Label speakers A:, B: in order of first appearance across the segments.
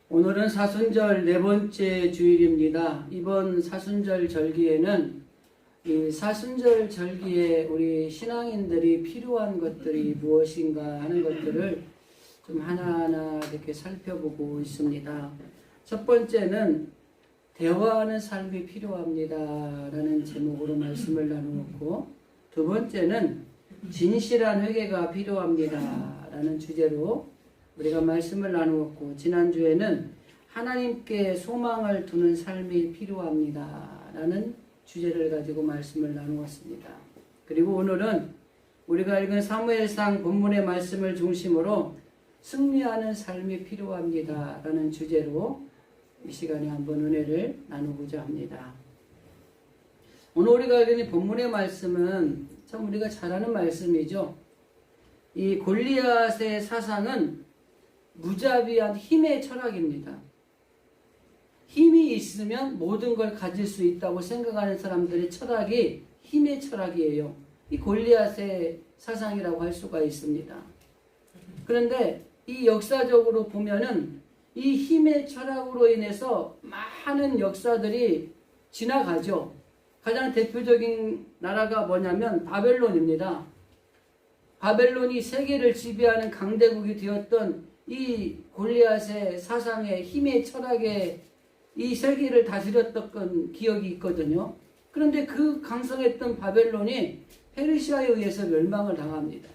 A: 오늘은 사순절 네 번째 주일입니다. 이번 사순절 절기에는 이 사순절 절기에 우리 신앙인들이 필요한 것들이 무엇인가 하는 것들을 좀 하나하나 이렇게 살펴보고 있습니다. 첫 번째는 대화하는 삶이 필요합니다 라는 제목으로 말씀을 나누었고, 두 번째는 진실한 회개가 필요합니다 라는 주제로 우리가 말씀을 나누었고, 지난주에는 하나님께 소망을 두는 삶이 필요합니다 라는 주제를 가지고 말씀을 나누었습니다. 그리고 오늘은 우리가 읽은 사무엘상 본문의 말씀을 중심으로 승리하는 삶이 필요합니다 라는 주제로 이 시간에 한번 은혜를 나누고자 합니다. 오늘 우리가 읽은 본문의 말씀은 참 우리가 잘 아는 말씀이죠. 이 골리앗의 사상은 무자비한 힘의 철학입니다. 힘이 있으면 모든 걸 가질 수 있다고 생각하는 사람들의 철학이 힘의 철학이에요. 이 골리앗의 사상이라고 할 수가 있습니다. 그런데 이 역사적으로 보면은 이 힘의 철학으로 인해서 많은 역사들이 지나가죠. 가장 대표적인 나라가 뭐냐면 바벨론입니다. 바벨론이 세계를 지배하는 강대국이 되었던 이 골리앗의 사상의 힘의 철학에 이 세계를 다스렸던 기억이 있거든요. 그런데 그 강성했던 바벨론이 페르시아에 의해서 멸망을 당합니다.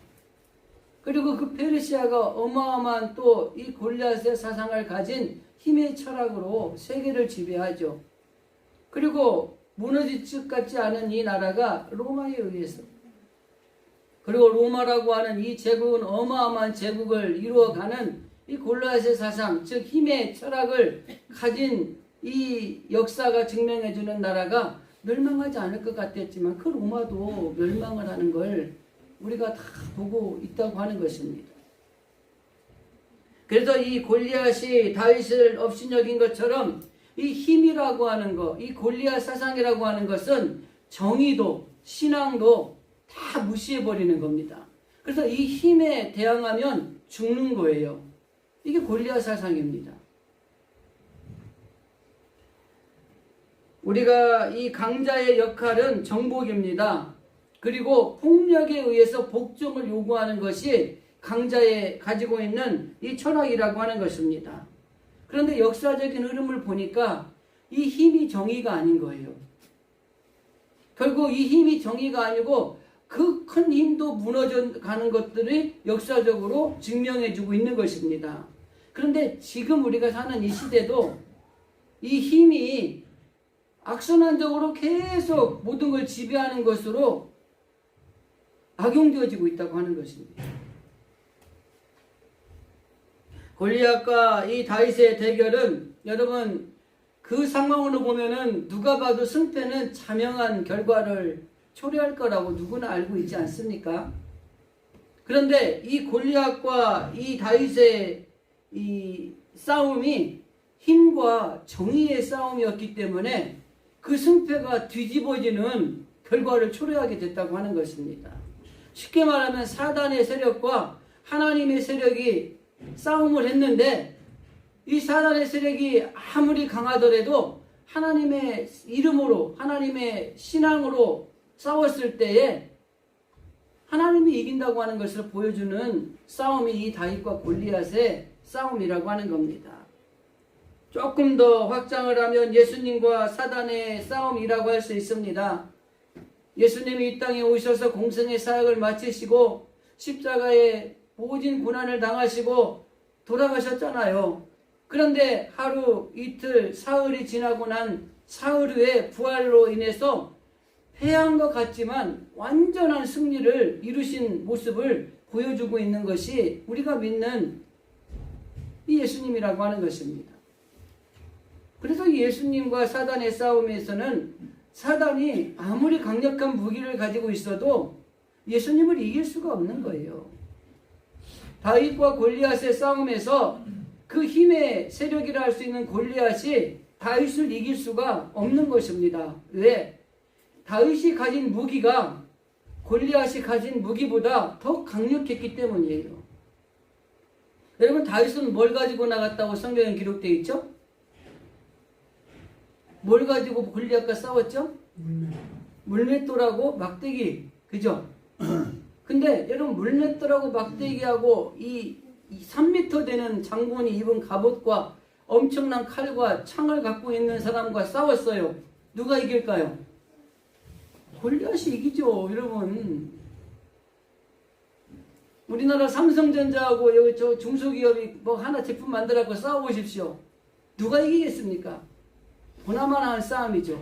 A: 그리고 그 페르시아가 어마어마한 또 이 골리앗의 사상을 가진 힘의 철학으로 세계를 지배하죠. 그리고 무너질 것 같지 않은 이 나라가 로마에 의해서, 그리고 로마라고 하는 이 제국은 어마어마한 제국을 이루어가는 이 골리앗의 사상, 즉 힘의 철학을 가진 이 역사가 증명해주는 나라가 멸망하지 않을 것 같았지만 그 로마도 멸망을 하는 걸 우리가 다 보고 있다고 하는 것입니다. 그래서 이 골리앗이 다윗을 업신여긴 것처럼 이 힘이라고 하는 것, 이 골리앗 사상이라고 하는 것은 정의도 신앙도 다 무시해버리는 겁니다. 그래서 이 힘에 대항하면 죽는 거예요. 이게 골리앗 사상입니다. 우리가 이 강자의 역할은 정복입니다. 그리고 폭력에 의해서 복종을 요구하는 것이 강자의 가지고 있는 이 철학이라고 하는 것입니다. 그런데 역사적인 흐름을 보니까 이 힘이 정의가 아닌 거예요. 결국 이 힘이 정의가 아니고 그 큰 힘도 무너져 가는 것들이 역사적으로 증명해주고 있는 것입니다. 그런데 지금 우리가 사는 이 시대도 이 힘이 악순환적으로 계속 모든 걸 지배하는 것으로 악용되어지고 있다고 하는 것입니다. 골리앗과 이 다윗의 대결은 여러분 그 상황으로 보면은 누가 봐도 승패는 자명한 결과를 초래할 거라고 누구나 알고 있지 않습니까? 그런데 이 골리앗과 이 다윗의 이 싸움이 힘과 정의의 싸움이었기 때문에 그 승패가 뒤집어지는 결과를 초래하게 됐다고 하는 것입니다. 쉽게 말하면 사단의 세력과 하나님의 세력이 싸움을 했는데 이 사단의 세력이 아무리 강하더라도 하나님의 이름으로 하나님의 신앙으로 싸웠을 때에 하나님이 이긴다고 하는 것을 보여주는 싸움이 이 다윗과 골리앗의 싸움이라고 하는 겁니다. 조금 더 확장을 하면 예수님과 사단의 싸움이라고 할 수 있습니다. 예수님이 이 땅에 오셔서 공생의 사역을 마치시고 십자가에 모진 고난을 당하시고 돌아가셨잖아요. 그런데 하루, 이틀, 사흘이 지나고 난 사흘 후에 부활로 인해서 패한 것 같지만 완전한 승리를 이루신 모습을 보여주고 있는 것이 우리가 믿는 이 예수님이라고 하는 것입니다. 그래서 이 예수님과 사단의 싸움에서는 사단이 아무리 강력한 무기를 가지고 있어도 예수님을 이길 수가 없는 거예요. 다윗과 골리앗의 싸움에서 그 힘의 세력이라 할 수 있는 골리앗이 다윗을 이길 수가 없는 것입니다. 왜? 다윗이 가진 무기가 골리앗이 가진 무기보다 더 강력했기 때문이에요. 여러분 다윗은 뭘 가지고 나갔다고 성경에 기록되어 있죠? 뭘 가지고 골리앗과 싸웠죠? 물맷돌하고 막대기. 그죠? 근데 여러분 물맷돌하고 막대기하고 이 3m 되는 장군이 입은 갑옷과 엄청난 칼과 창을 갖고 있는 사람과 싸웠어요. 누가 이길까요? 골리앗이 이기죠, 여러분. 우리나라 삼성전자하고 여기 저 중소기업이 뭐 하나 제품 만들어갖고 싸워보십시오. 누가 이기겠습니까? 보나마나 한 싸움이죠.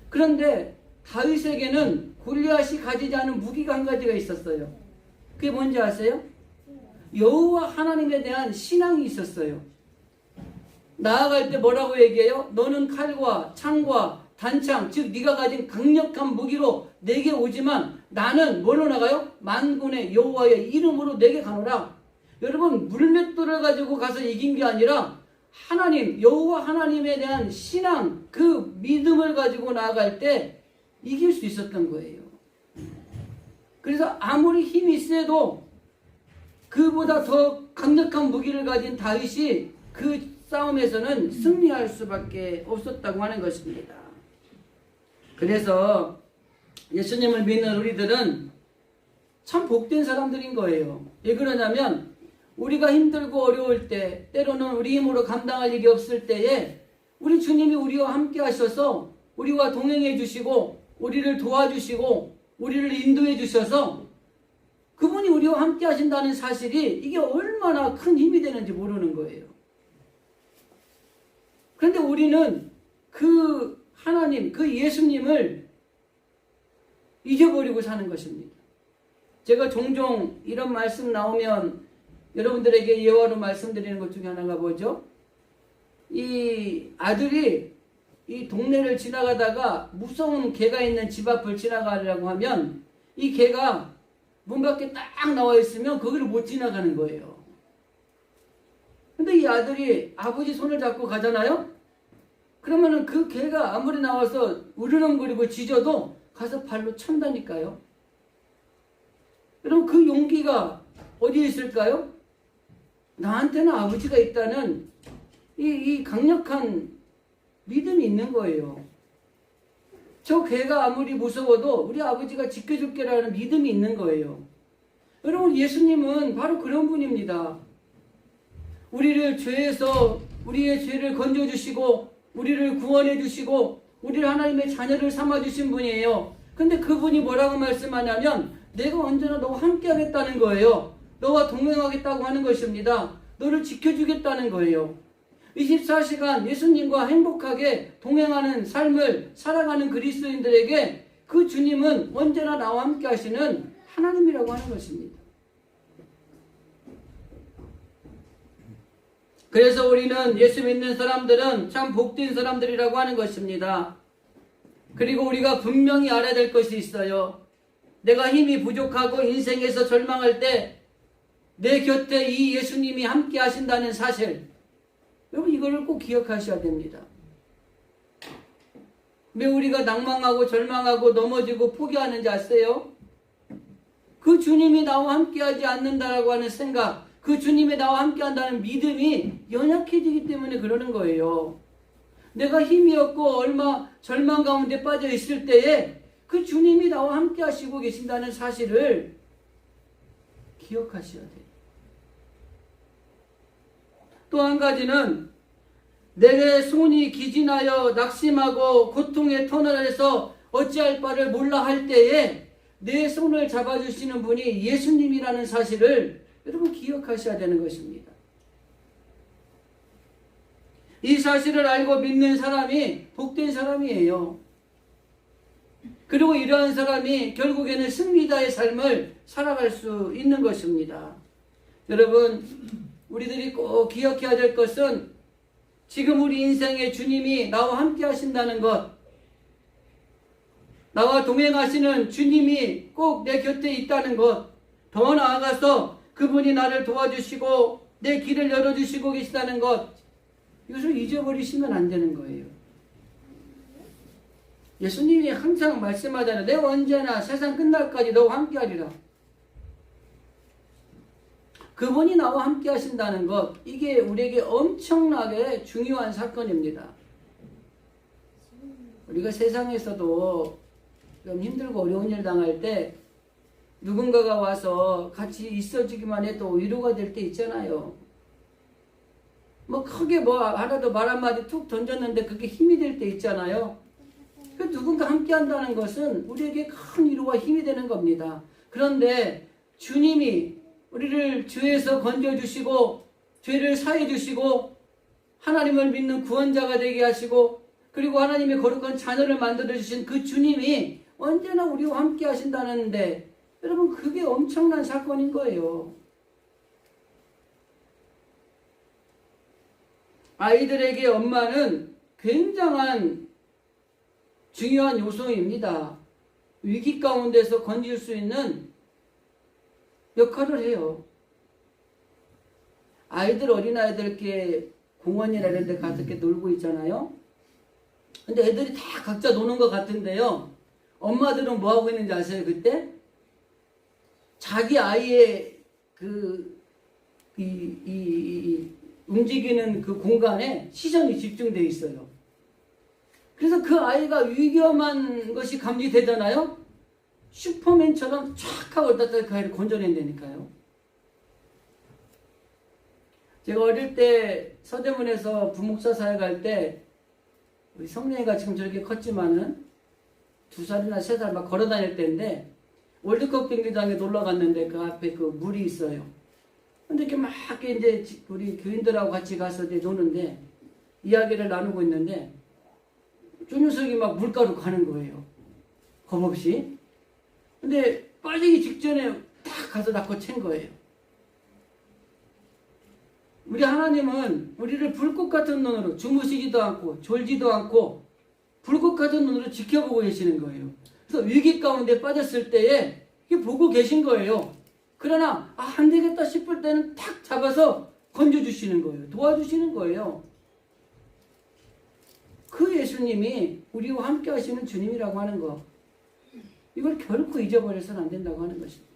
A: 그런데 다윗에게는 골리앗이 가지지 않은 무기가 한 가지가 있었어요. 그게 뭔지 아세요? 여호와 하나님에 대한 신앙이 있었어요. 나아갈 때 뭐라고 얘기해요? 너는 칼과 창과 단창, 즉 네가 가진 강력한 무기로 내게 오지만 나는 뭐로 나가요? 만군의 여호와의 이름으로 내게 가노라. 여러분 물맷돌을 가지고 가서 이긴 게 아니라 하나님, 여호와 하나님에 대한 신앙, 그 믿음을 가지고 나아갈 때 이길 수 있었던 거예요. 그래서 아무리 힘이 세도 그보다 더 강력한 무기를 가진 다윗이 그 싸움에서는 승리할 수밖에 없었다고 하는 것입니다. 그래서 예수님을 믿는 우리들은 참 복된 사람들인 거예요. 왜 그러냐면 우리가 힘들고 어려울 때, 때로는 우리 힘으로 감당할 일이 없을 때에 우리 주님이 우리와 함께 하셔서 우리와 동행해 주시고 우리를 도와주시고 우리를 인도해 주셔서 그분이 우리와 함께 하신다는 사실이 이게 얼마나 큰 힘이 되는지 모르는 거예요. 그런데 우리는 그 하나님, 그 예수님을 잊어버리고 사는 것입니다. 제가 종종 이런 말씀 나오면 여러분들에게 예화로 말씀드리는 것 중에 하나가 뭐죠? 이 아들이 이 동네를 지나가다가 무서운 개가 있는 집 앞을 지나가려고 하면 이 개가 문 밖에 딱 나와 있으면 거기를 못 지나가는 거예요. 근데 이 아들이 아버지 손을 잡고 가잖아요? 그러면은 그 개가 아무리 나와서 으르렁거리고 짖어도 가서 발로 찬다니까요. 여러분 그 용기가 어디에 있을까요? 나한테는 아버지가 있다는 이 강력한 믿음이 있는 거예요. 저 개가 아무리 무서워도 우리 아버지가 지켜줄 게라는 믿음이 있는 거예요. 여러분 예수님은 바로 그런 분입니다. 우리를 죄에서 우리의 죄를 건져주시고 우리를 구원해 주시고 우리를 하나님의 자녀를 삼아주신 분이에요. 근데 그분이 뭐라고 말씀하냐면 내가 언제나 너와 함께 하겠다는 거예요. 너와 동행하겠다고 하는 것입니다. 너를 지켜주겠다는 거예요. 24시간 예수님과 행복하게 동행하는 삶을 살아가는 그리스도인들에게 그 주님은 언제나 나와 함께 하시는 하나님이라고 하는 것입니다. 그래서 우리는 예수 믿는 사람들은 참 복된 사람들이라고 하는 것입니다. 그리고 우리가 분명히 알아야 될 것이 있어요. 내가 힘이 부족하고 인생에서 절망할 때 내 곁에 이 예수님이 함께 하신다는 사실, 여러분 이거를 꼭 기억하셔야 됩니다. 왜 우리가 낭망하고 절망하고 넘어지고 포기하는지 아세요? 그 주님이 나와 함께하지 않는다라고 하는 생각, 그 주님이 나와 함께한다는 믿음이 연약해지기 때문에 그러는 거예요. 내가 힘이 없고 얼마 절망 가운데 빠져 있을 때에 그 주님이 나와 함께 하시고 계신다는 사실을 기억하셔야 돼요. 또 한 가지는 내게 손이 기진하여 낙심하고 고통의 터널에서 어찌할 바를 몰라 할 때에 내 손을 잡아주시는 분이 예수님이라는 사실을 여러분 기억하셔야 되는 것입니다. 이 사실을 알고 믿는 사람이 복된 사람이에요. 그리고 이러한 사람이 결국에는 승리자의 삶을 살아갈 수 있는 것입니다. 여러분 우리들이 꼭 기억해야 될 것은 지금 우리 인생의 주님이 나와 함께 하신다는 것, 나와 동행하시는 주님이 꼭 내 곁에 있다는 것, 더 나아가서 그분이 나를 도와주시고 내 길을 열어주시고 계시다는 것, 이것을 잊어버리시면 안 되는 거예요. 예수님이 항상 말씀하잖아요. 내가 언제나 세상 끝날까지 너와 함께 하리라. 그분이 나와 함께 하신다는 것, 이게 우리에게 엄청나게 중요한 사건입니다. 우리가 세상에서도 좀 힘들고 어려운 일 당할 때 누군가가 와서 같이 있어주기만 해도 위로가 될 때 있잖아요. 뭐 크게 뭐 하나도 말 한마디 툭 던졌는데 그게 힘이 될 때 있잖아요. 그 누군가 함께 한다는 것은 우리에게 큰 위로와 힘이 되는 겁니다. 그런데 주님이 우리를 죄에서 건져주시고 죄를 사해주시고 하나님을 믿는 구원자가 되게 하시고 그리고 하나님의 거룩한 자녀를 만들어주신 그 주님이 언제나 우리와 함께 하신다는데 여러분 그게 엄청난 사건인 거예요. 아이들에게 엄마는 굉장한 중요한 요소입니다. 위기 가운데서 건질 수 있는 역할을 해요. 아이들, 어린아이들 이렇게 공원이나 이런 데 가서 이렇게 놀고 있잖아요. 근데 애들이 다 각자 노는 것 같은데요. 엄마들은 뭐 하고 있는지 아세요, 그때? 자기 아이의 움직이는 그 공간에 시선이 집중되어 있어요. 그래서 그 아이가 위험한 것이 감지되잖아요. 슈퍼맨처럼 촥 하고 그 아이를 건져낸다니까요. 제가 어릴 때 서대문에서 부목사 사역 할 때 우리 성령이가 지금 저렇게 컸지만은 2살이나 3살 막 걸어 다닐 때인데 월드컵 경기장에 놀러 갔는데 그 앞에 그 물이 있어요. 근데 이렇게 막 이제 우리 교인들하고 같이 가서 이제 노는데 이야기를 나누고 있는데 저 녀석이 막 물가로 가는 거예요. 겁없이. 근데 빠지기 직전에 탁 가서 낚고 챈 거예요. 우리 하나님은 우리를 불꽃 같은 눈으로 주무시지도 않고 졸지도 않고 불꽃 같은 눈으로 지켜보고 계시는 거예요. 그래서 위기 가운데 빠졌을 때에 이게 보고 계신 거예요. 그러나 안 되겠다 싶을 때는 탁 잡아서 건져주시는 거예요. 도와주시는 거예요. 그 예수님이 우리와 함께 하시는 주님이라고 하는 거, 이걸 결코 잊어버려서는 안 된다고 하는 것입니다.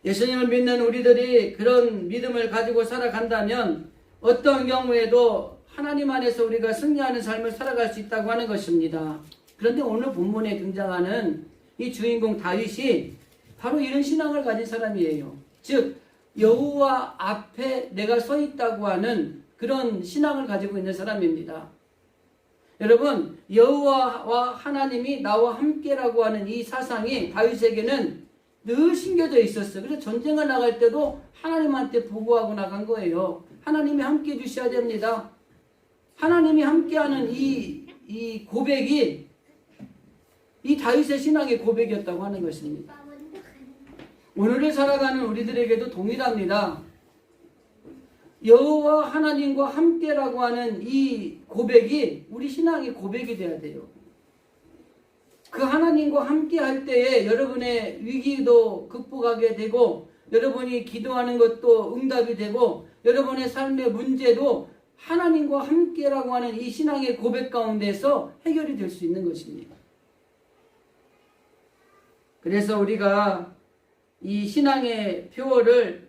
A: 예수님을 믿는 우리들이 그런 믿음을 가지고 살아간다면 어떤 경우에도 하나님 안에서 우리가 승리하는 삶을 살아갈 수 있다고 하는 것입니다. 그런데 오늘 본문에 등장하는 이 주인공 다윗이 바로 이런 신앙을 가진 사람이에요. 즉 여호와 앞에 내가 서 있다고 하는 그런 신앙을 가지고 있는 사람입니다. 여러분, 여호와와 하나님이 나와 함께라고 하는 이 사상이 다윗에게는 늘 심겨져 있었어요. 그래서 전쟁을 나갈 때도 하나님한테 보고하고 나간 거예요. 하나님이 함께 해주셔야 됩니다. 하나님이 함께하는 이 고백이 이 다윗의 신앙의 고백이었다고 하는 것입니다. 오늘을 살아가는 우리들에게도 동일합니다. 여호와 하나님과 함께라고 하는 이 고백이 우리 신앙의 고백이 돼야 돼요. 그 하나님과 함께 할 때에 여러분의 위기도 극복하게 되고 여러분이 기도하는 것도 응답이 되고 여러분의 삶의 문제도 하나님과 함께라고 하는 이 신앙의 고백 가운데서 해결이 될 수 있는 것입니다. 그래서 우리가 이 신앙의 표어를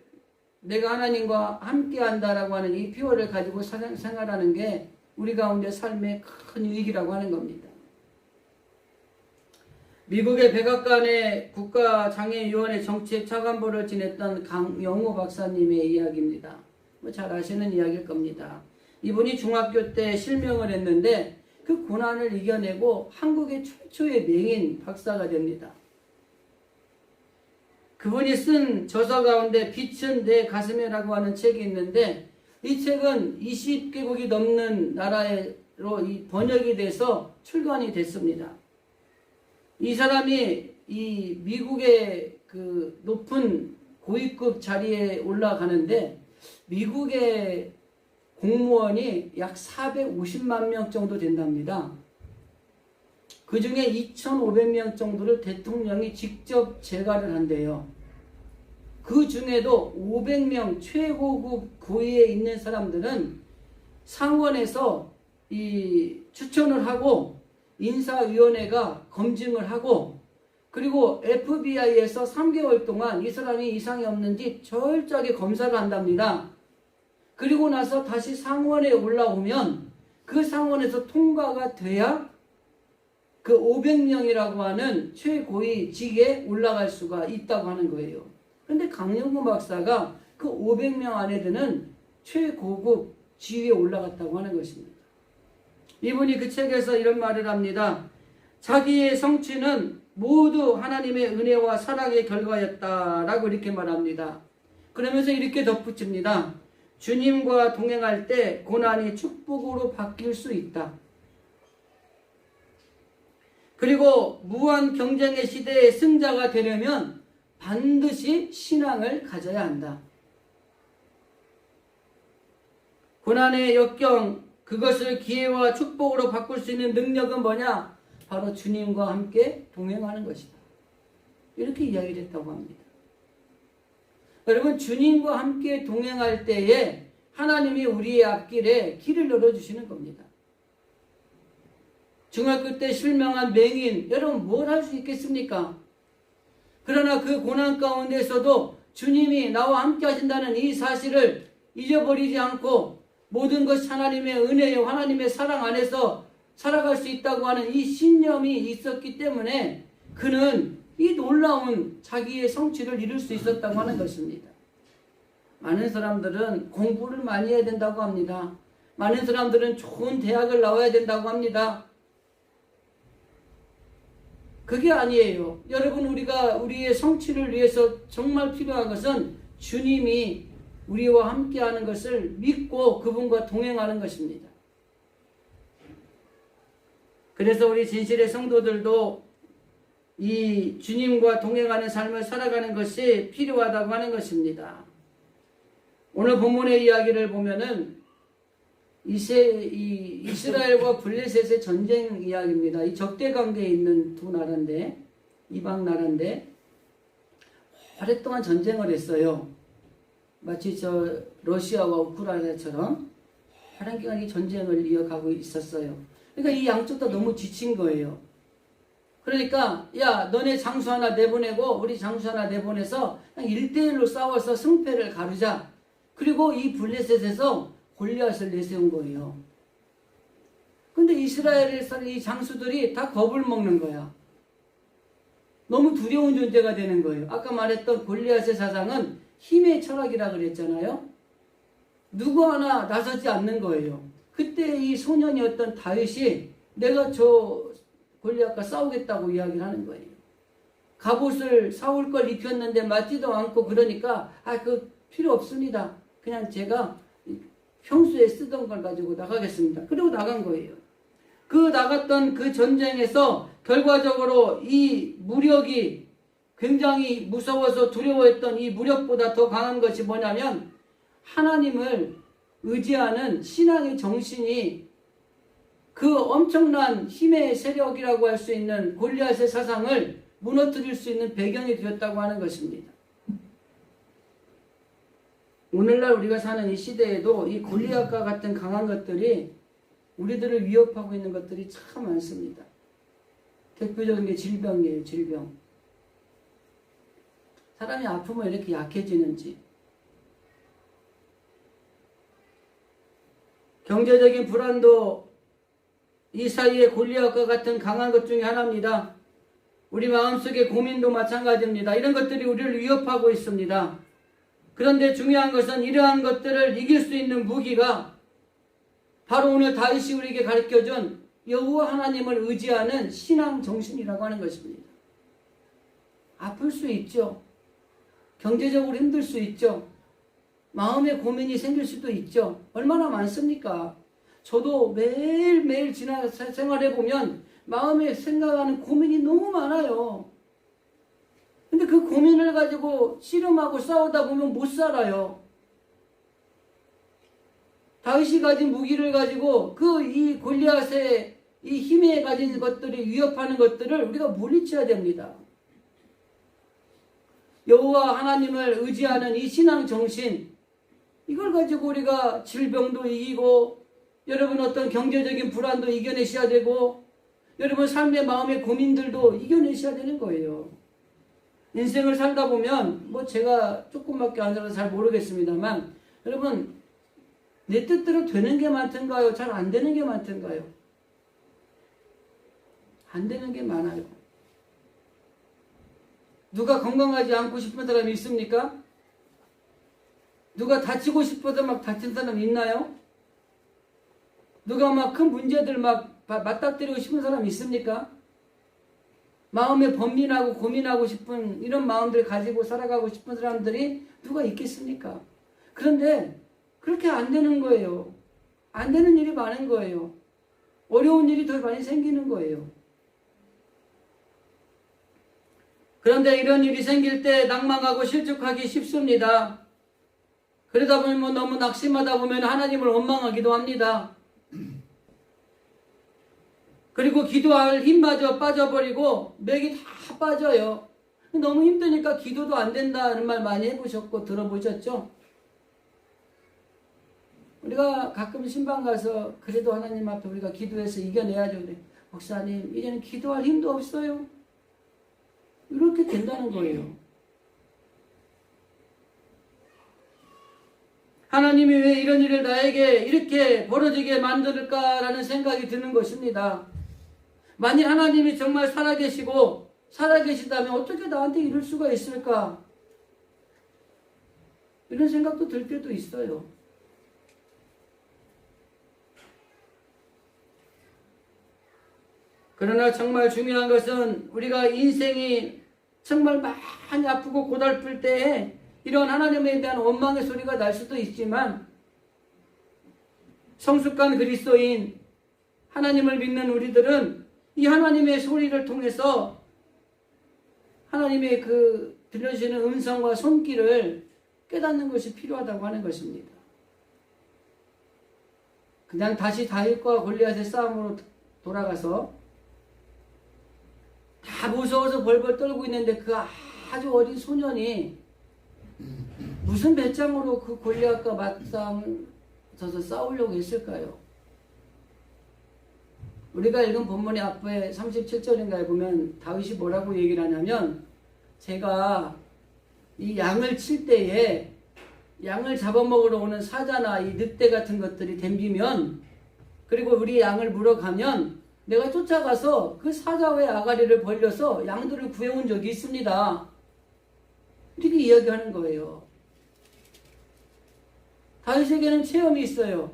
A: 내가 하나님과 함께 한다라고 하는 이 표어를 가지고 생활하는 게 우리 가운데 삶의 큰 유익이라고 하는 겁니다. 미국의 백악관의 국가장애위원회 정책 차관보를 지냈던 강영호 박사님의 이야기입니다. 잘 아시는 이야기일 겁니다. 이분이 중학교 때 실명을 했는데 그 고난을 이겨내고 한국의 최초의 명인 박사가 됩니다. 그분이 쓴 저서 가운데 빛은 내 가슴에라고 하는 책이 있는데 이 책은 20개국이 넘는 나라로 번역이 돼서 출간이 됐습니다. 이 사람이 이 미국의 그 높은 고위급 자리에 올라가는데 미국의 공무원이 약 450만 명 정도 된답니다. 그 중에 2,500명 정도를 대통령이 직접 재가를 한대요. 그 중에도 500명 최고급 고위에 있는 사람들은 상원에서 이 추천을 하고 인사위원회가 검증을 하고 그리고 FBI에서 3개월 동안 이 사람이 이상이 없는지 철저하게 검사를 한답니다. 그리고 나서 다시 상원에 올라오면 그 상원에서 통과가 돼야 그 500명이라고 하는 최고위직에 올라갈 수가 있다고 하는 거예요. 그런데 강영구 박사가 그 500명 안에 드는 최고급 지위에 올라갔다고 하는 것입니다. 이분이 그 책에서 이런 말을 합니다. 자기의 성취는 모두 하나님의 은혜와 사랑의 결과였다라고 이렇게 말합니다. 그러면서 이렇게 덧붙입니다. 주님과 동행할 때 고난이 축복으로 바뀔 수 있다. 그리고 무한 경쟁의 시대의 승자가 되려면 반드시 신앙을 가져야 한다. 고난의 역경, 그것을 기회와 축복으로 바꿀 수 있는 능력은 뭐냐? 바로 주님과 함께 동행하는 것이다. 이렇게 이야기를 했다고 합니다. 여러분, 주님과 함께 동행할 때에 하나님이 우리의 앞길에 길을 열어주시는 겁니다. 중학교 때 실명한 맹인, 여러분 뭘 할 수 있겠습니까? 그러나 그 고난 가운데서도 주님이 나와 함께 하신다는 이 사실을 잊어버리지 않고 모든 것이 하나님의 은혜요, 하나님의 사랑 안에서 살아갈 수 있다고 하는 이 신념이 있었기 때문에 그는 이 놀라운 자기의 성취를 이룰 수 있었다고 하는 것입니다. 많은 사람들은 공부를 많이 해야 된다고 합니다. 많은 사람들은 좋은 대학을 나와야 된다고 합니다. 그게 아니에요. 여러분, 우리가 우리의 성취를 위해서 정말 필요한 것은 주님이 우리와 함께하는 것을 믿고 그분과 동행하는 것입니다. 그래서 우리 진실의 성도들도 이 주님과 동행하는 삶을 살아가는 것이 필요하다고 하는 것입니다. 오늘 본문의 이야기를 보면은 이스라엘과 블레셋의 전쟁 이야기입니다. 이 적대 관계에 있는 두 나라인데, 이방 나라인데 오랫동안 전쟁을 했어요. 마치 러시아와 우크라이나처럼 오랜 기간 이 전쟁을 이어가고 있었어요. 그러니까 이 양쪽 다 너무 지친 거예요. 그러니까 야, 너네 장수 하나 내보내고 우리 장수 하나 내보내서 그냥 1대1로 싸워서 승패를 가르자. 그리고 이 블레셋에서 골리앗을 내세운 거예요. 근데 이스라엘에서 이 장수들이 다 겁을 먹는 거야. 너무 두려운 존재가 되는 거예요. 아까 말했던 골리앗의 사상은 힘의 철학이라 그랬잖아요. 누구 하나 나서지 않는 거예요. 그때 이 소년이었던 다윗이 내가 저 골리앗과 싸우겠다고 이야기를 하는 거예요. 갑옷을 사올 걸 입혔는데 맞지도 않고 그러니까 그 필요 없습니다. 그냥 제가 평소에 쓰던 걸 가지고 나가겠습니다. 그리고 나간 거예요. 그 나갔던 그 전쟁에서 결과적으로 이 무력이 굉장히 무서워서 두려워했던 이 무력보다 더 강한 것이 뭐냐면 하나님을 의지하는 신앙의 정신이 그 엄청난 힘의 세력이라고 할 수 있는 골리앗의 사상을 무너뜨릴 수 있는 배경이 되었다고 하는 것입니다. 오늘날 우리가 사는 이 시대에도 이 골리앗과 같은 강한 것들이 우리들을 위협하고 있는 것들이 참 많습니다. 대표적인 게 질병이에요. 질병. 사람이 아프면 이렇게 약해지는지, 경제적인 불안도 이 사이에 골리앗과 같은 강한 것 중에 하나입니다. 우리 마음속의 고민도 마찬가지입니다. 이런 것들이 우리를 위협하고 있습니다. 그런데 중요한 것은 이러한 것들을 이길 수 있는 무기가 바로 오늘 다윗이 우리에게 가르쳐준 여호와 하나님을 의지하는 신앙 정신이라고 하는 것입니다. 아플 수 있죠. 경제적으로 힘들 수 있죠. 마음의 고민이 생길 수도 있죠. 얼마나 많습니까? 저도 매일매일 생활해보면 마음에 생각하는 고민이 너무 많아요. 근데 그 고민을 가지고 씨름하고 싸우다 보면 못 살아요. 다윗이 가진 무기를 가지고 이 골리앗의 이 힘에 가진 것들이 위협하는 것들을 우리가 물리쳐야 됩니다. 여호와 하나님을 의지하는 이 신앙 정신, 이걸 가지고 우리가 질병도 이기고 여러분 어떤 경제적인 불안도 이겨내셔야 되고 여러분 삶의 마음의 고민들도 이겨내셔야 되는 거예요. 인생을 살다 보면 뭐 제가 조금밖에 안 살아서 잘 모르겠습니다만 여러분 내 뜻대로 되는 게 많던가요? 잘 안 되는 게 많던가요? 안 되는 게 많아요. 누가 건강하지 않고 싶은 사람이 있습니까? 누가 다치고 싶어도 막 다친 사람 있나요? 누가 막 큰 문제들 막 맞닥뜨리고 싶은 사람 있습니까? 마음에 번민하고 고민하고 싶은 이런 마음들을 가지고 살아가고 싶은 사람들이 누가 있겠습니까? 그런데 그렇게 안 되는 거예요. 안 되는 일이 많은 거예요. 어려운 일이 더 많이 생기는 거예요. 그런데 이런 일이 생길 때 낭망하고 실족하기 쉽습니다. 그러다 보면 너무 낙심하다 보면 하나님을 원망하기도 합니다. 그리고 기도할 힘마저 빠져버리고 맥이 다 빠져요. 너무 힘드니까 기도도 안 된다는 말 많이 해보셨고 들어보셨죠? 우리가 가끔 신방 가서 그래도 하나님 앞에 우리가 기도해서 이겨내야죠. 그래. 목사님 이제는 기도할 힘도 없어요. 이렇게 된다는 거예요. 하나님이 왜 이런 일을 나에게 이렇게 벌어지게 만들까라는 생각이 드는 것입니다. 만일 하나님이 정말 살아계시다면 어떻게 나한테 이럴 수가 있을까? 이런 생각도 들 때도 있어요. 그러나 정말 중요한 것은 우리가 인생이 정말 많이 아프고 고달플 때에 이런 하나님에 대한 원망의 소리가 날 수도 있지만 성숙한 그리스도인 하나님을 믿는 우리들은 이 하나님의 소리를 통해서 하나님의 그 들려주시는 음성과 손길을 깨닫는 것이 필요하다고 하는 것입니다. 그냥 다시 다윗과 골리앗의 싸움으로 돌아가서 다 무서워서 벌벌 떨고 있는데 그 아주 어린 소년이 무슨 배짱으로 그 골리앗과 맞서서 싸우려고 했을까요? 우리가 읽은 본문의 앞에 37절인가에 보면 다윗이 뭐라고 얘기를 하냐면 제가 이 양을 칠 때에 양을 잡아먹으러 오는 사자나 이 늑대 같은 것들이 댐비면 그리고 우리 양을 물어가면 내가 쫓아가서 그 사자의 아가리를 벌려서 양들을 구해온 적이 있습니다. 이렇게 이야기하는 거예요. 다윗에게는 체험이 있어요.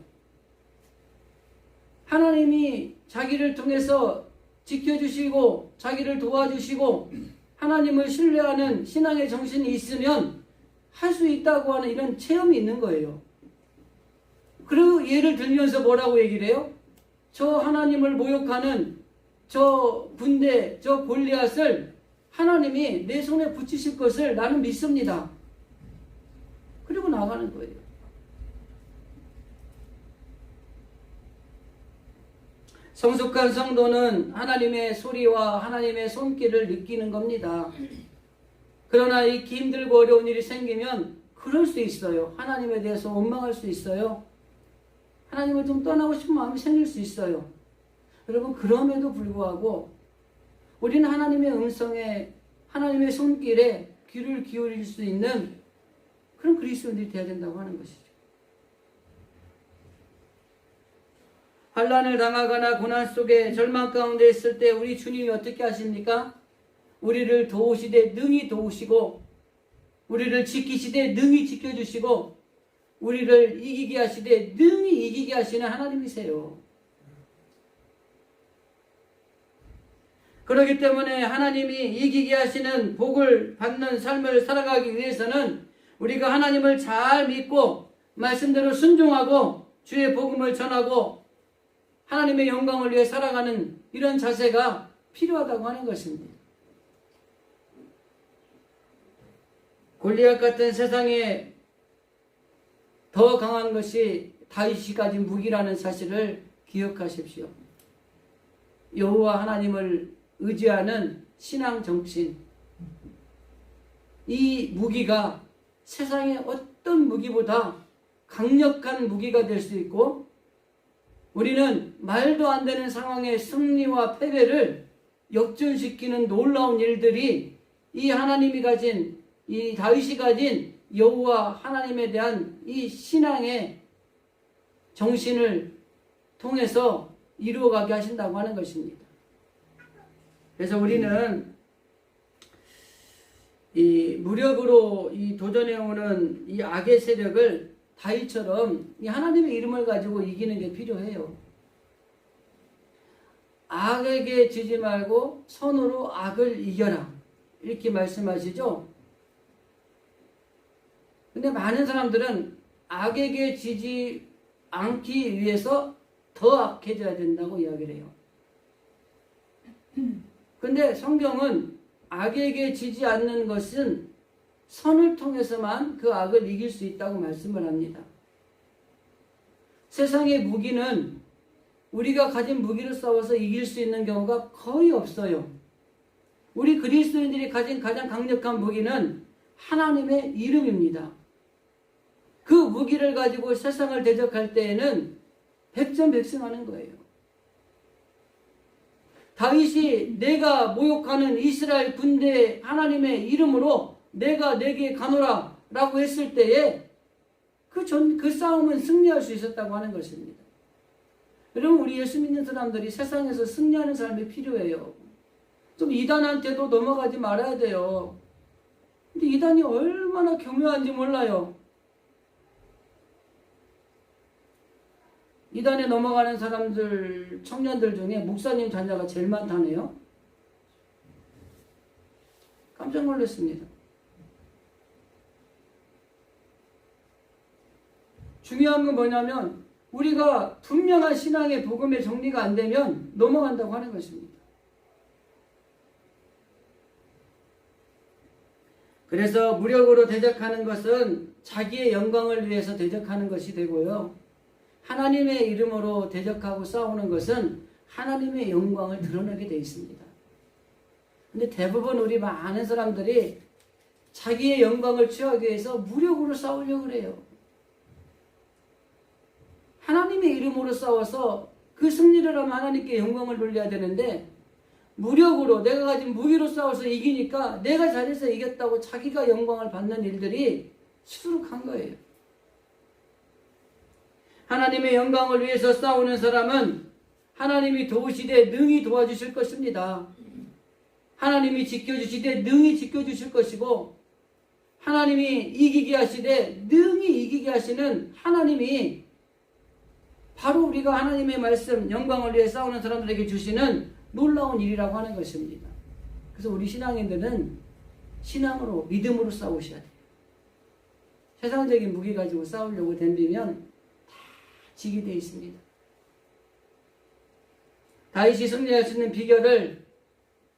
A: 하나님이 자기를 통해서 지켜주시고 자기를 도와주시고 하나님을 신뢰하는 신앙의 정신이 있으면 할 수 있다고 하는 이런 체험이 있는 거예요. 그리고 예를 들면서 뭐라고 얘기를 해요? 저 하나님을 모욕하는 저 군대, 저 골리앗을 하나님이 내 손에 붙이실 것을 나는 믿습니다. 그리고 나가는 거예요. 성숙한 성도는 하나님의 소리와 하나님의 손길을 느끼는 겁니다. 그러나 이렇게 힘들고 어려운 일이 생기면 그럴 수 있어요. 하나님에 대해서 원망할 수 있어요. 하나님을 좀 떠나고 싶은 마음이 생길 수 있어요. 여러분 그럼에도 불구하고 우리는 하나님의 음성에 하나님의 손길에 귀를 기울일 수 있는 그런 그리스도인들이 되어야 된다고 하는 것이죠. 환난을 당하거나 고난 속에 절망 가운데 있을 때 우리 주님이 어떻게 하십니까? 우리를 도우시되 능히 도우시고 우리를 지키시되 능히 지켜주시고 우리를 이기게 하시되 능히 이기게 하시는 하나님이세요. 그렇기 때문에 하나님이 이기게 하시는 복을 받는 삶을 살아가기 위해서는 우리가 하나님을 잘 믿고 말씀대로 순종하고 주의 복음을 전하고 하나님의 영광을 위해 살아가는 이런 자세가 필요하다고 하는 것입니다. 골리앗 같은 세상에 더 강한 것이 다윗이 가진 무기라는 사실을 기억하십시오. 여호와 하나님을 의지하는 신앙 정신. 이 무기가 세상의 어떤 무기보다 강력한 무기가 될 수 있고 우리는 말도 안 되는 상황의 승리와 패배를 역전시키는 놀라운 일들이 이 하나님이 가진, 이 다윗이 가진 여호와 하나님에 대한 이 신앙의 정신을 통해서 이루어가게 하신다고 하는 것입니다. 그래서 우리는 이 무력으로 이 도전해오는 이 악의 세력을 다윗처럼 이 하나님의 이름을 가지고 이기는 게 필요해요. 악에게 지지 말고 선으로 악을 이겨라, 이렇게 말씀하시죠. 근데 많은 사람들은 악에게 지지 않기 위해서 더 악해져야 된다고 이야기를 해요. 근데 성경은 악에게 지지 않는 것은 선을 통해서만 그 악을 이길 수 있다고 말씀을 합니다. 세상의 무기는 우리가 가진 무기로 싸워서 이길 수 있는 경우가 거의 없어요. 우리 그리스도인들이 가진 가장 강력한 무기는 하나님의 이름입니다. 그 무기를 가지고 세상을 대적할 때에는 백전백승하는 거예요. 다윗이 내가 모욕하는 이스라엘 군대 하나님의 이름으로 내가 내게 가노라 라고 했을 때에 그 싸움은 승리할 수 있었다고 하는 것입니다. 여러분, 우리 예수 믿는 사람들이 세상에서 승리하는 삶이 필요해요. 좀 이단한테도 넘어가지 말아야 돼요. 근데 이단이 얼마나 교묘한지 몰라요. 이단에 넘어가는 사람들, 청년들 중에 목사님 자녀가 제일 많다네요. 깜짝 놀랐습니다. 중요한 건 뭐냐면 우리가 분명한 신앙의 복음의 정리가 안 되면 넘어간다고 하는 것입니다. 그래서 무력으로 대적하는 것은 자기의 영광을 위해서 대적하는 것이 되고요. 하나님의 이름으로 대적하고 싸우는 것은 하나님의 영광을 드러내게 되어 있습니다. 근데 대부분 우리 많은 사람들이 자기의 영광을 취하기 위해서 무력으로 싸우려고 해요. 하나님의 이름으로 싸워서 그 승리를 하면 하나님께 영광을 돌려야 되는데 무력으로 내가 가진 무기로 싸워서 이기니까 내가 잘해서 이겼다고 자기가 영광을 받는 일들이 수두룩한 거예요. 하나님의 영광을 위해서 싸우는 사람은 하나님이 도우시되 능히 도와주실 것입니다. 하나님이 지켜주시되 능히 지켜주실 것이고 하나님이 이기게 하시되 능히 이기게 하시는 하나님이 바로 우리가 하나님의 말씀, 영광을 위해 싸우는 사람들에게 주시는 놀라운 일이라고 하는 것입니다. 그래서 우리 신앙인들은 신앙으로, 믿음으로 싸우셔야 돼요. 세상적인 무기 가지고 싸우려고 덤비면 다 지게 되어 있습니다. 다윗이 승리할 수 있는 비결을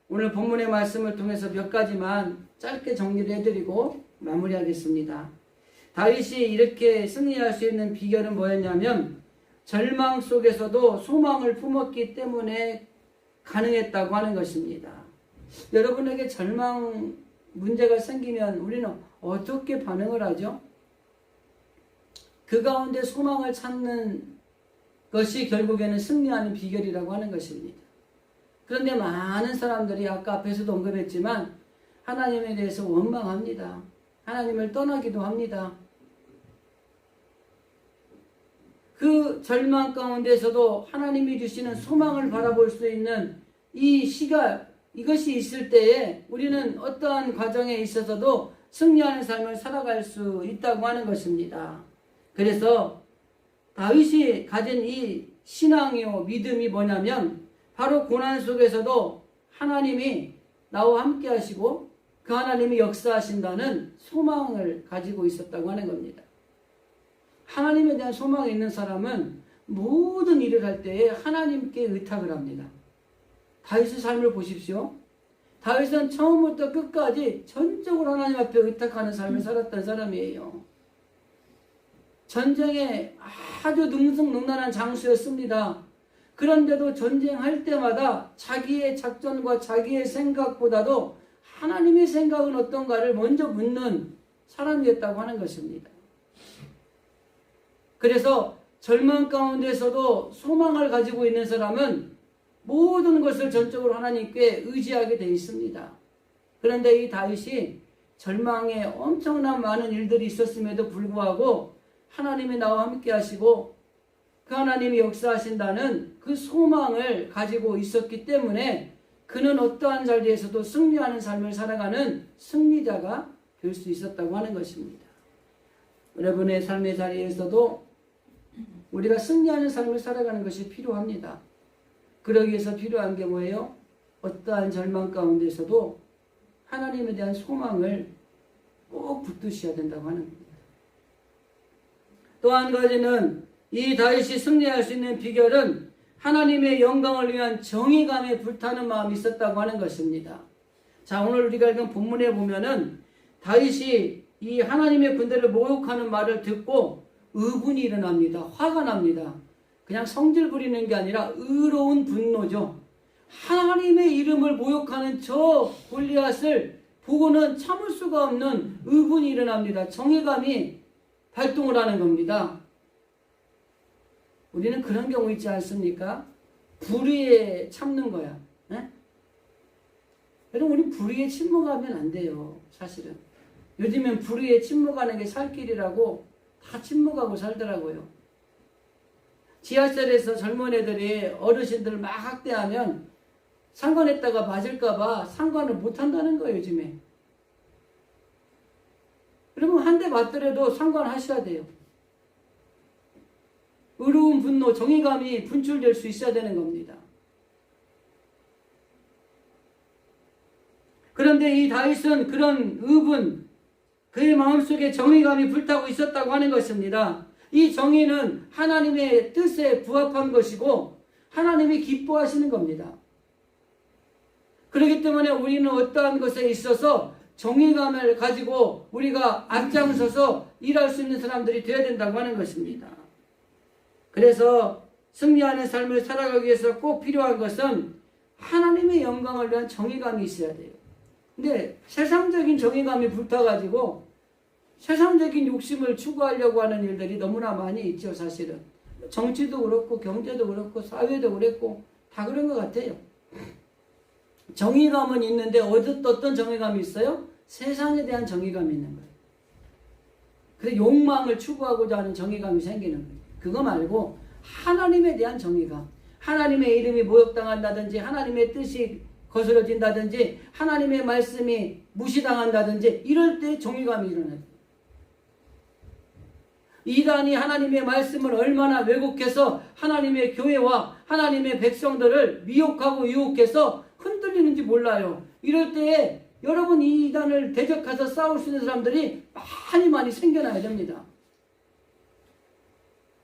A: 오늘 본문의 말씀을 통해서 몇 가지만 짧게 정리를 해드리고 마무리하겠습니다. 다윗이 이렇게 승리할 수 있는 비결은 뭐였냐면 절망 속에서도 소망을 품었기 때문에 가능했다고 하는 것입니다. 여러분에게 절망 문제가 생기면 우리는 어떻게 반응을 하죠? 그 가운데 소망을 찾는 것이 결국에는 승리하는 비결이라고 하는 것입니다. 그런데 많은 사람들이 아까 앞에서도 언급했지만 하나님에 대해서 원망합니다. 하나님을 떠나기도 합니다. 그 절망 가운데서도 하나님이 주시는 소망을 바라볼 수 있는 이 시각, 이것이 있을 때에 우리는 어떠한 과정에 있어서도 승리하는 삶을 살아갈 수 있다고 하는 것입니다. 그래서 다윗이 가진 이 신앙이요 믿음이 뭐냐면 바로 고난 속에서도 하나님이 나와 함께 하시고 그 하나님이 역사하신다는 소망을 가지고 있었다고 하는 겁니다. 하나님에 대한 소망이 있는 사람은 모든 일을 할 때에 하나님께 의탁을 합니다. 다윗의 삶을 보십시오. 다윗은 처음부터 끝까지 전적으로 하나님 앞에 의탁하는 삶을 살았던 사람이에요. 전쟁에 아주 능숙능란한 장수였습니다. 그런데도 전쟁할 때마다 자기의 작전과 자기의 생각보다도 하나님의 생각은 어떤가를 먼저 묻는 사람이었다고 하는 것입니다. 그래서 절망 가운데서도 소망을 가지고 있는 사람은 모든 것을 전적으로 하나님께 의지하게 되어 있습니다. 그런데 이 다윗이 절망에 엄청난 많은 일들이 있었음에도 불구하고 하나님이 나와 함께 하시고 그 하나님이 역사하신다는 그 소망을 가지고 있었기 때문에 그는 어떠한 자리에서도 승리하는 삶을 살아가는 승리자가 될 수 있었다고 하는 것입니다. 여러분의 삶의 자리에서도 우리가 승리하는 삶을 살아가는 것이 필요합니다. 그러기 위해서 필요한 게 뭐예요? 어떠한 절망 가운데서도 하나님에 대한 소망을 꼭 붙드셔야 된다고 하는 겁니다. 또 한 가지는 이 다윗이 승리할 수 있는 비결은 하나님의 영광을 위한 정의감에 불타는 마음이 있었다고 하는 것입니다. 자, 오늘 우리가 읽은 본문에 보면은 다윗이 이 하나님의 군대를 모욕하는 말을 듣고 의분이 일어납니다. 화가 납니다. 그냥 성질 부리는 게 아니라 의로운 분노죠. 하나님의 이름을 모욕하는 저 골리앗을 보고는 참을 수가 없는 의분이 일어납니다. 정의감이 발동을 하는 겁니다. 우리는 그런 경우 있지 않습니까? 불의에 참는 거야. 네? 여러분, 우리 불의에 침묵하면 안 돼요. 사실은. 요즘엔 불의에 침묵하는 게 살 길이라고 다 침묵하고 살더라고요. 지하철에서 젊은 애들이 어르신들을 막 학대하면 상관했다가 맞을까봐 상관을 못한다는 거예요, 요즘에. 그러면 한 대 맞더라도 상관하셔야 돼요. 의로운 분노, 정의감이 분출될 수 있어야 되는 겁니다. 그런데 이 다윗은 그런 의분, 그의 마음속에 정의감이 불타고 있었다고 하는 것입니다. 이 정의는 하나님의 뜻에 부합한 것이고 하나님이 기뻐하시는 겁니다. 그렇기 때문에 우리는 어떠한 것에 있어서 정의감을 가지고 우리가 앞장서서 일할 수 있는 사람들이 되어야 된다고 하는 것입니다. 그래서 승리하는 삶을 살아가기 위해서 꼭 필요한 것은 하나님의 영광을 위한 정의감이 있어야 돼요. 근데 세상적인 정의감이 불타가지고 세상적인 욕심을 추구하려고 하는 일들이 너무나 많이 있죠, 사실은. 정치도 그렇고 경제도 그렇고 사회도 그렇고 다 그런 것 같아요. 정의감은 있는데 어떤 정의감이 있어요? 세상에 대한 정의감이 있는 거예요. 그래서 욕망을 추구하고자 하는 정의감이 생기는 거예요. 그거 말고 하나님에 대한 정의감, 하나님의 이름이 모욕당한다든지 하나님의 뜻이 거스러진다든지 하나님의 말씀이 무시당한다든지 이럴 때 정의감이 일어나요. 이단이 하나님의 말씀을 얼마나 왜곡해서 하나님의 교회와 하나님의 백성들을 미혹하고 유혹해서 흔들리는지 몰라요. 이럴 때에 여러분 이 이단을 대적해서 싸울 수 있는 사람들이 많이 생겨나야 됩니다.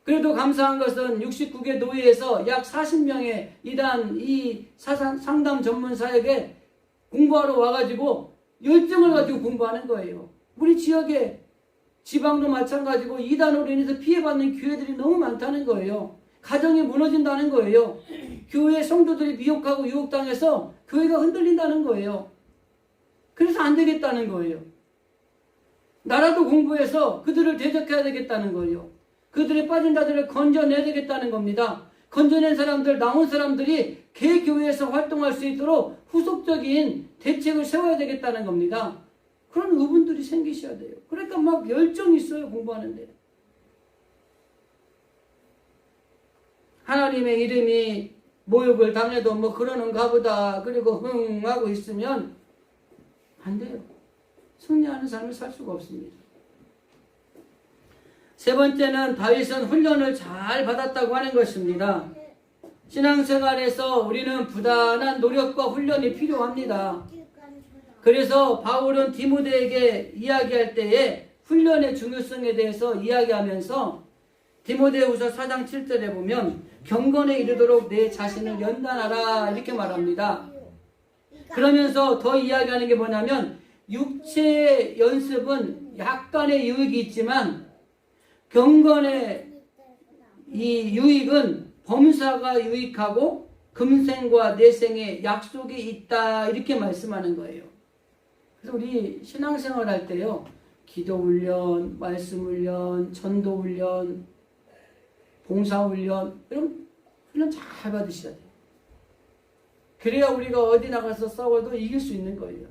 A: 그래도 감사한 것은 69개 노예에서 약 40명의 이단 이 상담 전문사에게 공부하러 와가지고 열정을 가지고 공부하는 거예요. 우리 지역에 지방도 마찬가지고 이단으로 인해서 피해받는 교회들이 너무 많다는 거예요. 가정이 무너진다는 거예요. 교회 성도들이 미혹하고 유혹당해서 교회가 흔들린다는 거예요. 그래서 안 되겠다는 거예요. 나라도 공부해서 그들을 대적해야 되겠다는 거예요. 그들의 빠진 자들을 건져내야 되겠다는 겁니다. 건져낸 사람들, 나온 사람들이 개교회에서 활동할 수 있도록 후속적인 대책을 세워야 되겠다는 겁니다. 그런 의분들이 생기셔야 돼요. 그러니까 막 열정이 있어요, 공부하는데. 하나님의 이름이 모욕을 당해도 뭐 그러는가 보다 그리고 하고 있으면 안 돼요. 승리하는 삶을 살 수가 없습니다. 세 번째는 다윗은 훈련을 잘 받았다고 하는 것입니다. 신앙생활에서 우리는 부단한 노력과 훈련이 필요합니다. 그래서 바울은 디모데에게 이야기할 때에 훈련의 중요성에 대해서 이야기하면서 디모데후서 4장 7절에 보면 경건에 이르도록 내 자신을 연단하라 이렇게 말합니다. 그러면서 더 이야기하는 게 뭐냐면 육체의 연습은 약간의 유익이 있지만 경건의 이 유익은 범사가 유익하고 금생과 내생의 약속이 있다 이렇게 말씀하는 거예요. 그래서 우리 신앙생활 할 때요 기도 훈련, 말씀 훈련, 전도 훈련, 봉사훈련, 여러분 훈련 잘 받으셔야 돼요. 그래야 우리가 어디 나가서 싸워도 이길 수 있는 거예요.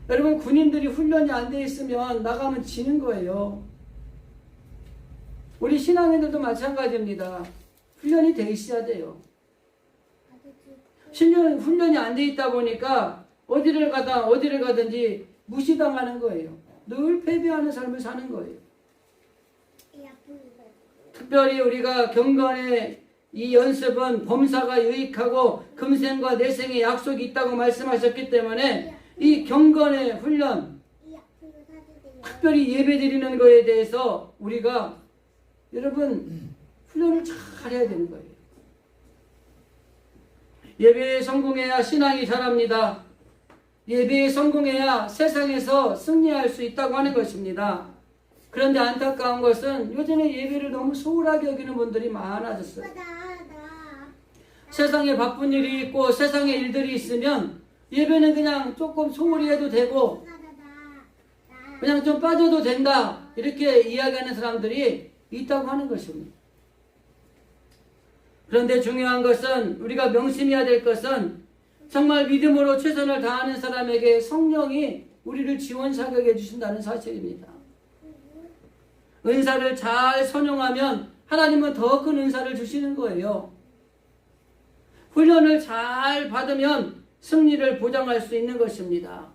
A: 여러분 군인들이 훈련이 안 돼 있으면 나가면 지는 거예요. 우리 신앙인들도 마찬가지입니다. 훈련이 돼 있어야 돼요. 훈련이 안 돼 있다 보니까 어디를 가든지 무시당하는 거예요. 늘 패배하는 삶을 사는 거예요. 특별히 우리가 경건의 이 연습은 범사가 유익하고 금생과 내생의 약속이 있다고 말씀하셨기 때문에 이 경건의 훈련, 특별히 예배 드리는 거에 대해서 우리가 여러분 훈련을 잘 해야 되는 거예요. 예배에 성공해야 신앙이 자랍니다. 예배에 성공해야 세상에서 승리할 수 있다고 하는 것입니다. 그런데 안타까운 것은 요즘에 예배를 너무 소홀하게 여기는 분들이 많아졌어요. 세상에 바쁜 일이 있고 세상에 일들이 있으면 예배는 그냥 조금 소홀히 해도 되고 그냥 좀 빠져도 된다 이렇게 이야기하는 사람들이 있다고 하는 것입니다. 그런데 중요한 것은 우리가 명심해야 될 것은 정말 믿음으로 최선을 다하는 사람에게 성령이 우리를 지원 사격해 주신다는 사실입니다. 은사를 잘 선용하면 하나님은 더 큰 은사를 주시는 거예요. 훈련을 잘 받으면 승리를 보장할 수 있는 것입니다.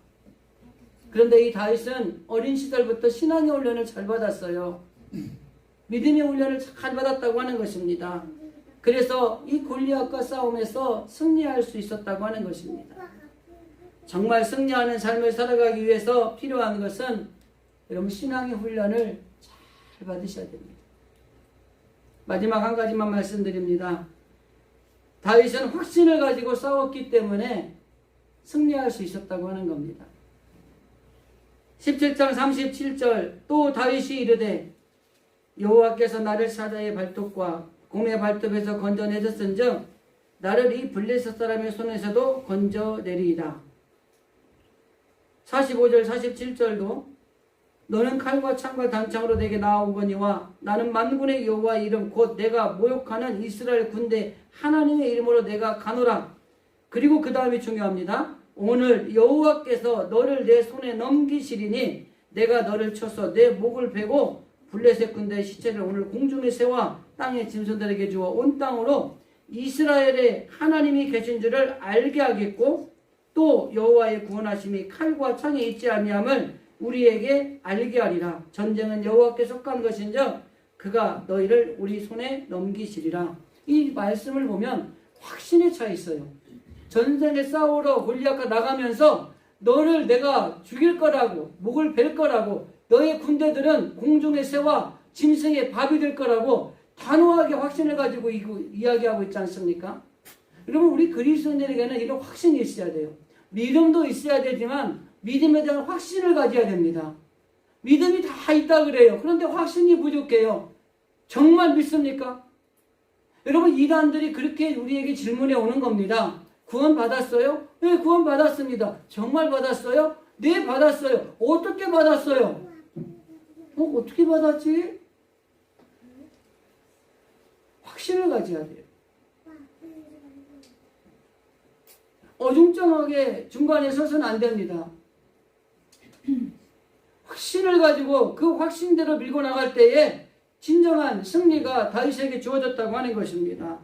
A: 그런데 이 다윗은 어린 시절부터 신앙의 훈련을 잘 받았어요. 믿음의 훈련을 잘 받았다고 하는 것입니다. 그래서 이 골리앗과 싸움에서 승리할 수 있었다고 하는 것입니다. 정말 승리하는 삶을 살아가기 위해서 필요한 것은 여러분 신앙의 훈련을 잘 받으셔야 됩니다. 마지막 한 가지만 말씀드립니다. 다윗은 확신을 가지고 싸웠기 때문에 승리할 수 있었다고 하는 겁니다. 17장 37절 또 다윗이 이르되 여호와께서 나를 사자의 발톱과 곰의 발톱에서 건져내셨은즉 나를 이 블레셋 사람의 손에서도 건져내리이다. 45절 47절도 너는 칼과 창과 단창으로 내게 나아오거니와 나는 만군의 여호와의 이름 곧 내가 모욕하는 이스라엘 군대 하나님의 이름으로 내가 가노라. 그리고 그 다음이 중요합니다. 오늘 여호와께서 너를 내 손에 넘기시리니 내가 너를 쳐서 내 목을 베고 블레셋 군대의 시체를 오늘 공중에 세워 땅의 짐승들에게 주어 온 땅으로 이스라엘의 하나님이 계신 줄을 알게 하겠고 또 여호와의 구원하심이 칼과 창에 있지 아니함을 우리에게 알게 하리라. 전쟁은 여호와께 속한 것인즉 그가 너희를 우리 손에 넘기시리라. 이 말씀을 보면 확신에 차 있어요. 전쟁에 싸우러 골리앗과 나가면서 너를 내가 죽일 거라고 목을 벨 거라고 너의 군대들은 공중에 새와 짐승의 밥이 될 거라고 단호하게 확신을 가지고 이야기하고 있지 않습니까? 여러분 우리 그리스도인들에게는 이런 확신이 있어야 돼요. 믿음도 있어야 되지만 믿음에 대한 확신을 가져야 됩니다. 믿음이 다 있다 그래요. 그런데 확신이 부족해요. 정말 믿습니까? 여러분 이단들이 그렇게 우리에게 질문해 오는 겁니다. 구원 받았어요? 네, 구원 받았습니다. 정말 받았어요? 네, 받았어요. 어떻게 받았어요? 어떻게 받았지? 확신을 가져야 돼요. 어중쩡하게 중간에 서서는 안 됩니다. 확신을 가지고 그 확신대로 밀고 나갈 때에 진정한 승리가 다윗에게 주어졌다고 하는 것입니다.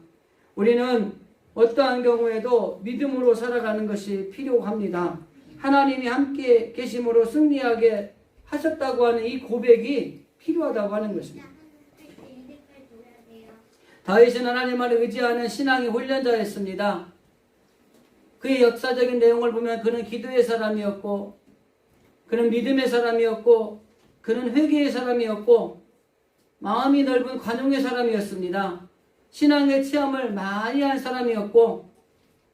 A: 우리는 어떠한 경우에도 믿음으로 살아가는 것이 필요합니다. 하나님이 함께 계심으로 승리하게 하셨다고 하는 이 고백이 필요하다고 하는 것입니다. 다윗은 하나님을 의지하는 신앙의 훈련자였습니다. 그의 역사적인 내용을 보면 그는 기도의 사람이었고 그는 믿음의 사람이었고 그는 회개의 사람이었고 마음이 넓은 관용의 사람이었습니다. 신앙의 체험을 많이 한 사람이었고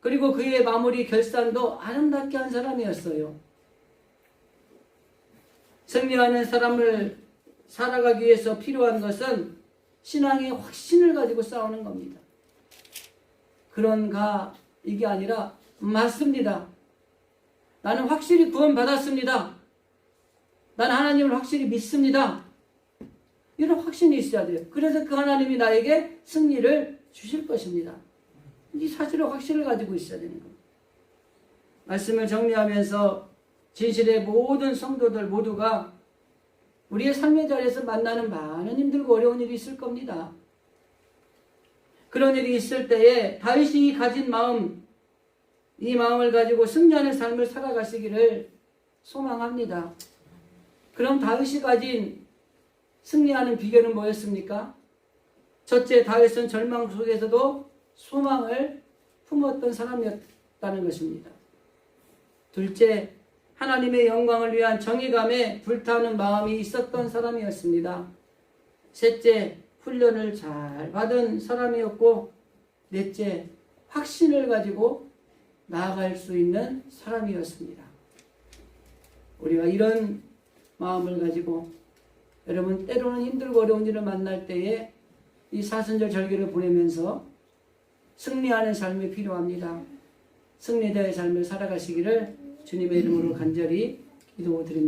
A: 그리고 그의 마무리 결산도 아름답게 한 사람이었어요. 승리하는 사람을 살아가기 위해서 필요한 것은 신앙의 확신을 가지고 싸우는 겁니다. 그런가 이게 아니라 맞습니다. 나는 확실히 구원받았습니다. 나는 하나님을 확실히 믿습니다. 이런 확신이 있어야 돼요. 그래서 그 하나님이 나에게 승리를 주실 것입니다. 이 사실의 확신을 가지고 있어야 되는 겁니다. 말씀을 정리하면서 진실의 모든 성도들 모두가 우리의 삶의 자리에서 만나는 많은 힘들고 어려운 일이 있을 겁니다. 그런 일이 있을 때에 다윗이 가진 마음, 이 마음을 가지고 승리하는 삶을 살아가시기를 소망합니다. 그럼 다윗이 가진 승리하는 비결은 뭐였습니까? 첫째, 다윗은 절망 속에서도 소망을 품었던 사람이었다는 것입니다. 둘째, 하나님의 영광을 위한 정의감에 불타는 마음이 있었던 사람이었습니다. 셋째, 훈련을 잘 받은 사람이었고, 넷째, 확신을 가지고 나아갈 수 있는 사람이었습니다. 우리가 이런 마음을 가지고 여러분 때로는 힘들고 어려운 일을 만날 때에 이 사순절 절기를 보내면서 승리하는 삶이 필요합니다. 승리자의 삶을 살아가시기를 주님의 이름으로 간절히 기도드립니다.